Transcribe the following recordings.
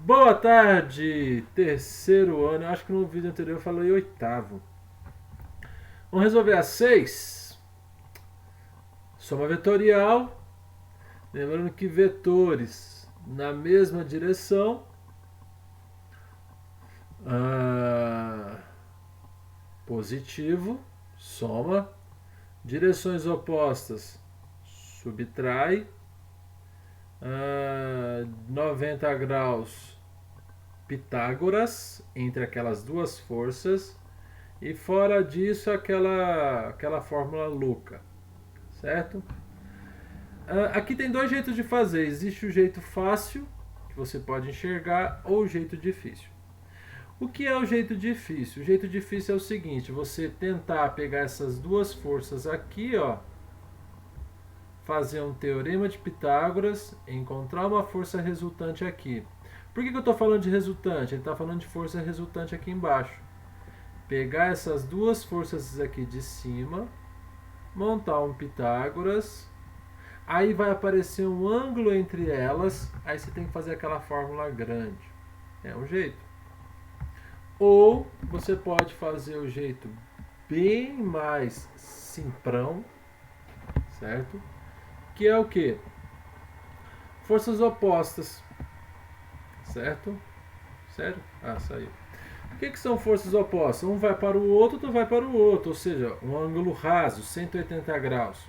Boa tarde, terceiro ano. Eu acho que no vídeo anterior eu falei oitavo. Vamos resolver a 6. Soma vetorial. Lembrando que vetores na mesma direção. Positivo, soma. Direções opostas, subtrai. 90 graus, Pitágoras, entre aquelas duas forças. E fora disso, aquela fórmula Luca, certo? Aqui tem dois jeitos de fazer. Existe o jeito fácil, que você pode enxergar, ou o jeito difícil. O que é o jeito difícil? O jeito difícil é o seguinte: você tentar pegar essas duas forças aqui, ó, fazer um teorema de Pitágoras, encontrar uma força resultante aqui. Por que eu estou falando de resultante? Ele está falando de força resultante aqui embaixo. Pegar essas duas forças aqui de cima, montar um Pitágoras, aí vai aparecer um ângulo entre elas, aí você tem que fazer aquela fórmula grande. É um jeito. Ou você pode fazer o jeito bem mais simprão, certo? Que é o que? Forças opostas, certo? Sério? Ah, saiu. O que são forças opostas? Um vai para o outro vai para o outro, ou seja, um ângulo raso, 180 graus.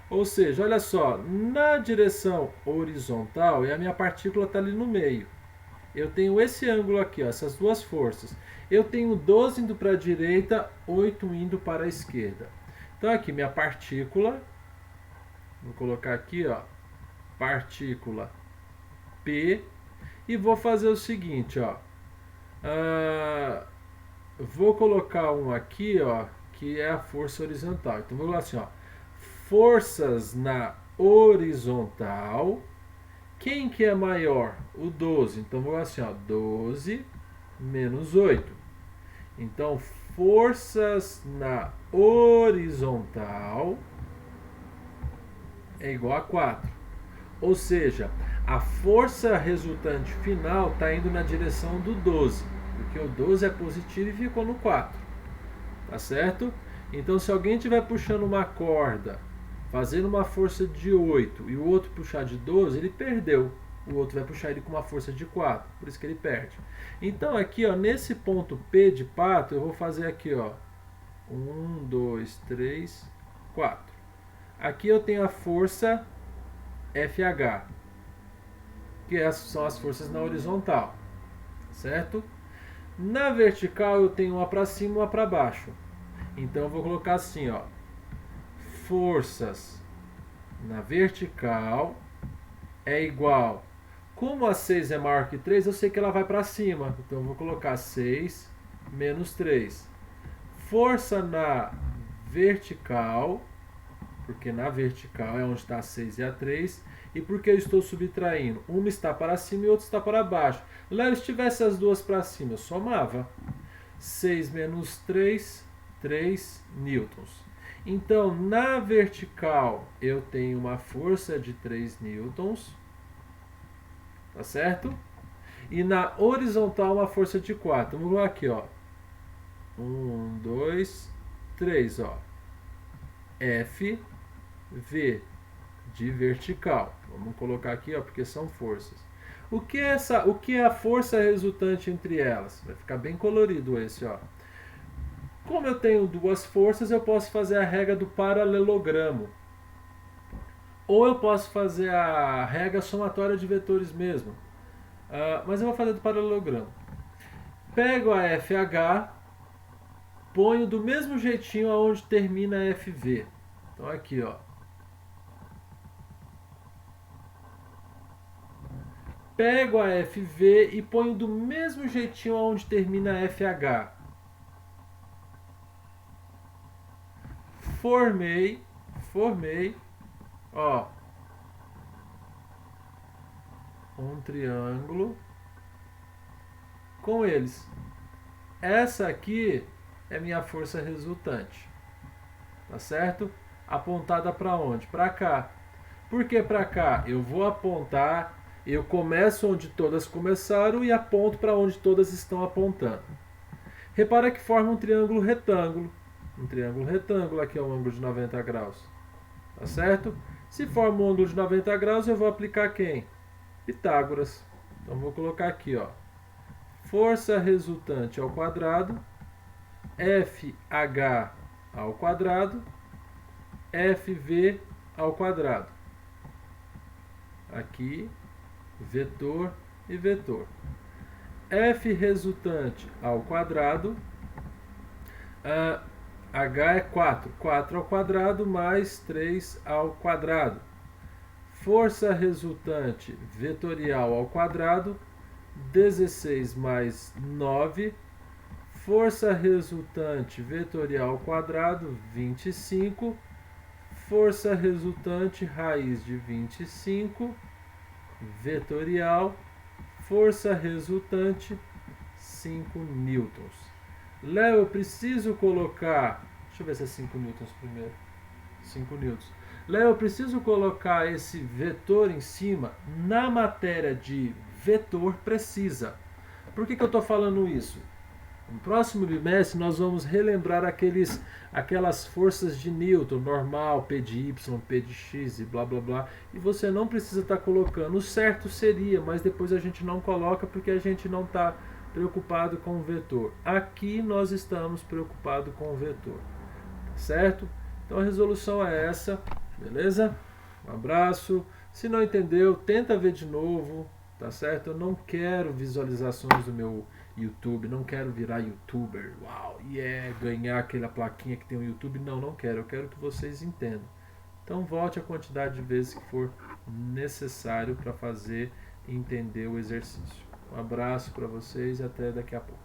Ou seja, olha só, na direção horizontal, e a minha partícula está ali no meio. Eu tenho esse ângulo aqui, ó, essas duas forças. Eu tenho 12 indo para a direita, 8 indo para a esquerda. Então aqui, minha partícula, vou colocar aqui, ó, partícula P, e vou fazer o seguinte, ó. Vou colocar um aqui, ó, que é a força horizontal. Então vou colocar assim, ó, forças na horizontal. Quem que é maior? O 12. Então vou colocar assim, ó, 12 menos 8. Então forças na horizontal é igual a 4. Ou seja, a força resultante final está indo na direção do 12, porque o 12 é positivo e ficou no 4. Tá certo? Então, se alguém estiver puxando uma corda, fazendo uma força de 8 e o outro puxar de 12, ele perdeu. O outro vai puxar ele com uma força de 4, por isso que ele perde. Então, aqui, ó, nesse ponto P de pato, eu vou fazer aqui, ó, 1, 2, 3, 4. Aqui eu tenho a força FH, que são as forças na horizontal, certo? Na vertical eu tenho uma para cima e uma para baixo. Então eu vou colocar assim, ó, forças na vertical é igual, como a 6 é maior que 3, eu sei que ela vai para cima, então eu vou colocar 6 menos 3. Força na vertical, porque na vertical é onde está a 6 e a 3, e porque eu estou subtraindo, uma está para cima e outra está para baixo. Lá se tivesse as duas para cima, eu somava. 6 menos 3, 3 newtons. Então, na vertical, eu tenho uma força de 3 newtons, tá certo? E na horizontal, uma força de 4. Vamos lá aqui, ó. 1, 2, 3, ó. F, V de vertical. Vamos colocar aqui, ó, porque são forças. O que é a força resultante entre elas? Vai ficar bem colorido esse, ó. Como eu tenho duas forças, eu posso fazer a regra do paralelogramo. Ou eu posso fazer a regra somatória de vetores mesmo. Mas eu vou fazer do paralelogramo. Pego a FH, ponho do mesmo jeitinho aonde termina a FV. Então aqui, ó. Pego a FV e ponho do mesmo jeitinho aonde termina a FH. Formei, ó, um triângulo com eles. Essa aqui é minha força resultante, tá certo? Apontada para onde? Para cá. Por que para cá? Eu vou apontar Eu começo onde todas começaram e aponto para onde todas estão apontando. Repara que forma um triângulo retângulo. Um triângulo retângulo aqui é um ângulo de 90 graus. Tá certo? Se forma um ângulo de 90 graus, eu vou aplicar quem? Pitágoras. Então vou colocar aqui, ó. Força resultante ao quadrado, FH ao quadrado, FV ao quadrado. Aqui, vetor e vetor. F resultante ao quadrado, H é 4. 4 ao quadrado mais 3 ao quadrado. Força resultante vetorial ao quadrado, 16 mais 9. Força resultante vetorial ao quadrado, 25. Força resultante raiz de 25, vetorial. Força resultante, 5 newtons. Léo, eu preciso colocar... Deixa eu ver se é 5 newtons primeiro. 5 newtons. Léo, eu preciso colocar esse vetor em cima. Na matéria de vetor, precisa. Por que eu estou falando isso? No próximo bimestre, nós vamos relembrar aquelas forças de Newton, normal, P de Y, P de X e blá blá blá. E você não precisa estar colocando. O certo seria, mas depois a gente não coloca porque a gente não está preocupado com o vetor. Aqui nós estamos preocupados com o vetor. Certo? Então a resolução é essa. Beleza? Um abraço. Se não entendeu, tenta ver de novo. Tá certo? Eu não quero visualizações do meu YouTube, não quero virar youtuber, uau, e ganhar aquela plaquinha que tem o YouTube, não quero, eu quero que vocês entendam. Então volte a quantidade de vezes que for necessário para fazer e entender o exercício. Um abraço para vocês e até daqui a pouco.